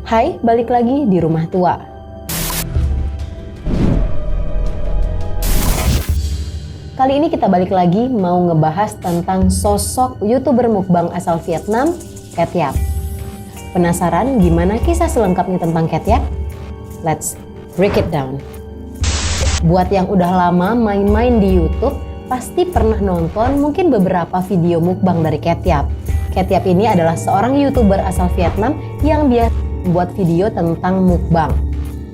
Hai, balik lagi di Rumah Tua. Kali ini kita balik lagi mau ngebahas tentang sosok YouTuber mukbang asal Vietnam, Cat Yap. Penasaran gimana kisah selengkapnya tentang Cat Yap? Let's break it down. Buat yang udah lama main-main di YouTube, pasti pernah nonton mungkin beberapa video mukbang dari Cat Yap. Cat Yap ini adalah seorang YouTuber asal Vietnam yang biasa membuat video tentang mukbang.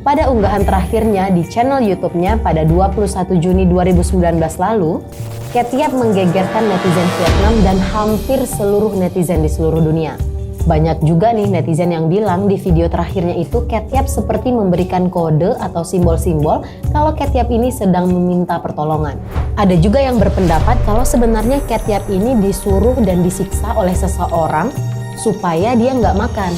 Pada unggahan terakhirnya di channel YouTube-nya pada 21 Juni 2019 lalu, Cat Yap menggegerkan netizen Vietnam dan hampir seluruh netizen di seluruh dunia. Banyak juga nih netizen yang bilang di video terakhirnya itu Cat Yap seperti memberikan kode atau simbol-simbol kalau Cat Yap ini sedang meminta pertolongan. Ada juga yang berpendapat kalau sebenarnya Cat Yap ini disuruh dan disiksa oleh seseorang supaya dia nggak makan.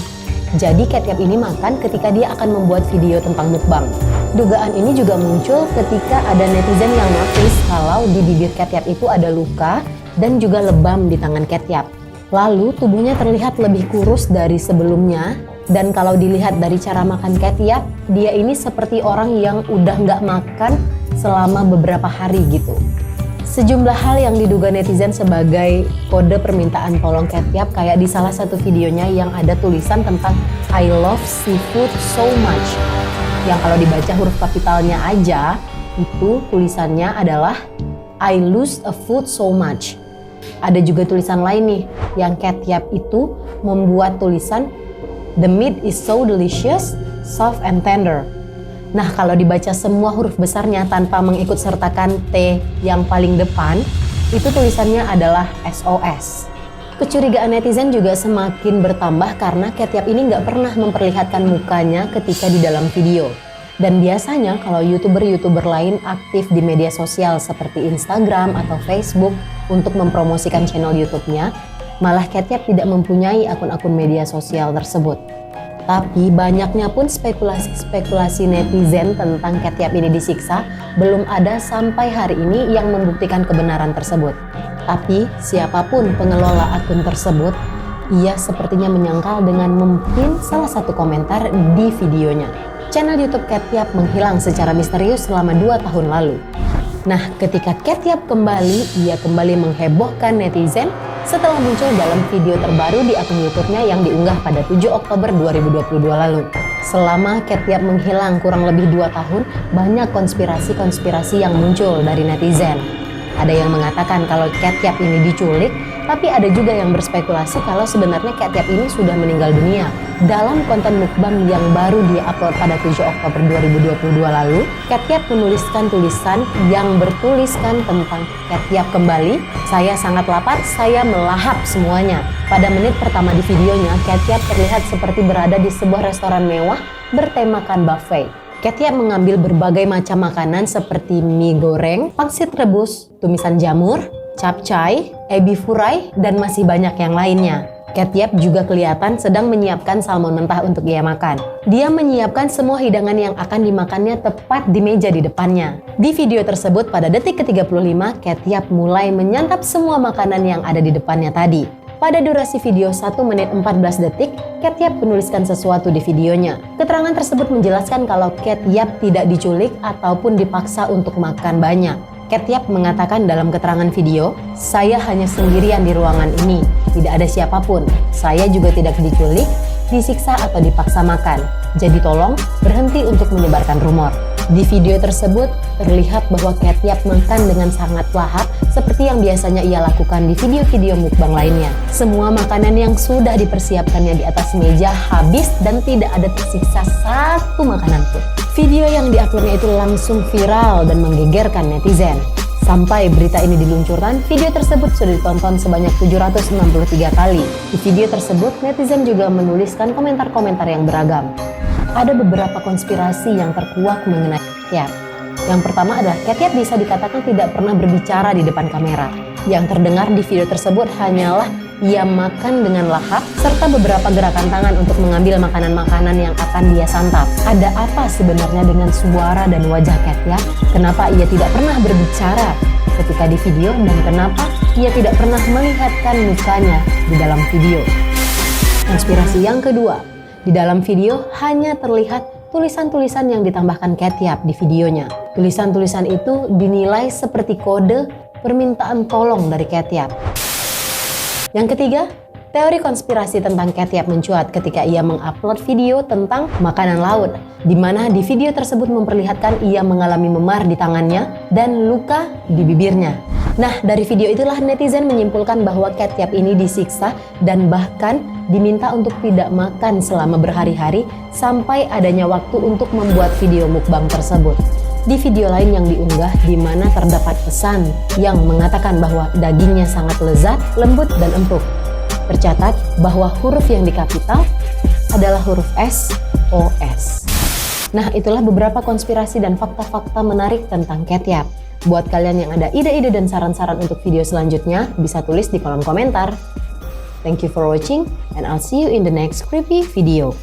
Jadi Cat Yap ini makan ketika dia akan membuat video tentang mukbang. Dugaan ini juga muncul ketika ada netizen yang notice kalau di bibir Cat Yap itu ada luka dan juga lebam di tangan Cat Yap. Lalu tubuhnya terlihat lebih kurus dari sebelumnya, dan kalau dilihat dari cara makan Cat Yap, dia ini seperti orang yang udah nggak makan selama beberapa hari gitu. Sejumlah hal yang diduga netizen sebagai kode permintaan tolong Cat Yap, kayak di salah satu videonya yang ada tulisan tentang I love seafood so much, yang kalau dibaca huruf kapitalnya aja itu tulisannya adalah I lose a food so much. Ada juga tulisan lain nih yang Cat Yap itu membuat tulisan the meat is so delicious, soft and tender. Nah, kalau dibaca semua huruf besarnya tanpa mengikut sertakan T yang paling depan, itu tulisannya adalah SOS. Kecurigaan netizen juga semakin bertambah karena Cat Yap ini nggak pernah memperlihatkan mukanya ketika di dalam video. Dan biasanya kalau YouTuber-YouTuber lain aktif di media sosial seperti Instagram atau Facebook untuk mempromosikan channel YouTube-nya, malah Cat Yap tidak mempunyai akun-akun media sosial tersebut. Tapi banyaknya pun spekulasi netizen tentang Cat Yap ini disiksa belum ada sampai hari ini yang membuktikan kebenaran tersebut. Tapi siapapun pengelola akun tersebut, ia sepertinya menyangkal dengan mungkin salah satu komentar di videonya. Channel YouTube Cat Yap menghilang secara misterius selama 2 tahun lalu. Nah, ketika Cat Yap kembali, ia kembali menghebohkan netizen setelah muncul dalam video terbaru di akun YouTube-nya yang diunggah pada 7 Oktober 2022 lalu. Selama Cat Yap menghilang kurang lebih 2 tahun, banyak konspirasi-konspirasi yang muncul dari netizen. Ada yang mengatakan kalau Cat Yap ini diculik, tapi ada juga yang berspekulasi kalau sebenarnya Cat Yap ini sudah meninggal dunia. Dalam konten mukbang yang baru dia upload pada 7 Oktober 2022 lalu, Cat Yap menuliskan tulisan yang bertuliskan tentang Cat Yap kembali, saya sangat lapar, saya melahap semuanya. Pada menit pertama di videonya, Cat Yap terlihat seperti berada di sebuah restoran mewah bertemakan buffet. Cat Yap mengambil berbagai macam makanan seperti mie goreng, pangsit rebus, tumisan jamur, capcay, ebi furai, dan masih banyak yang lainnya. Cat Yap juga kelihatan sedang menyiapkan salmon mentah untuk ia makan. Dia menyiapkan semua hidangan yang akan dimakannya tepat di meja di depannya. Di video tersebut pada detik ke-35, Cat Yap mulai menyantap semua makanan yang ada di depannya tadi. Pada durasi video 1 menit 14 detik, Cat Yap menuliskan sesuatu di videonya. Keterangan tersebut menjelaskan kalau Cat Yap tidak diculik ataupun dipaksa untuk makan banyak. Cat Yap mengatakan dalam keterangan video, saya hanya sendirian di ruangan ini, tidak ada siapapun. Saya juga tidak diculik, disiksa atau dipaksa makan. Jadi tolong berhenti untuk menyebarkan rumor. Di video tersebut terlihat bahwa Cat Yap makan dengan sangat lahap seperti yang biasanya ia lakukan di video-video mukbang lainnya. Semua makanan yang sudah dipersiapkannya di atas meja habis dan tidak ada tersisa satu makanan pun. Video yang diuploadnya itu langsung viral dan menggegerkan netizen. Sampai berita ini diluncurkan, video tersebut sudah ditonton sebanyak 763 kali. Di video tersebut, netizen juga menuliskan komentar-komentar yang beragam. Ada beberapa konspirasi yang terkuak mengenai Cat Yap. Yang pertama adalah Cat Yap bisa dikatakan tidak pernah berbicara di depan kamera. Yang terdengar di video tersebut hanyalah ia makan dengan lahap serta beberapa gerakan tangan untuk mengambil makanan-makanan yang akan dia santap. Ada apa sebenarnya dengan suara dan wajah Cat Yap? Kenapa ia tidak pernah berbicara ketika di video dan kenapa ia tidak pernah melihatkan mukanya di dalam video? Konspirasi yang kedua, Di dalam video hanya terlihat tulisan-tulisan yang ditambahkan Catyap di videonya. Tulisan-tulisan itu dinilai seperti kode permintaan tolong dari Catyap. Yang ketiga, teori konspirasi tentang Catyap mencuat ketika ia mengupload video tentang makanan laut, di mana di video tersebut memperlihatkan ia mengalami memar di tangannya dan luka di bibirnya. Nah, dari video itulah netizen menyimpulkan bahwa Catyap ini disiksa dan bahkan diminta untuk tidak makan selama berhari-hari sampai adanya waktu untuk membuat video mukbang tersebut. Di video lain yang diunggah di mana terdapat pesan yang mengatakan bahwa dagingnya sangat lezat, lembut dan empuk. Tercatat bahwa huruf yang di kapital adalah huruf S, O, S. Nah, itulah beberapa konspirasi dan fakta-fakta menarik tentang Catyap. Buat kalian yang ada ide-ide dan saran-saran untuk video selanjutnya, bisa tulis di kolom komentar. Thank you for watching and I'll see you in the next creepy video.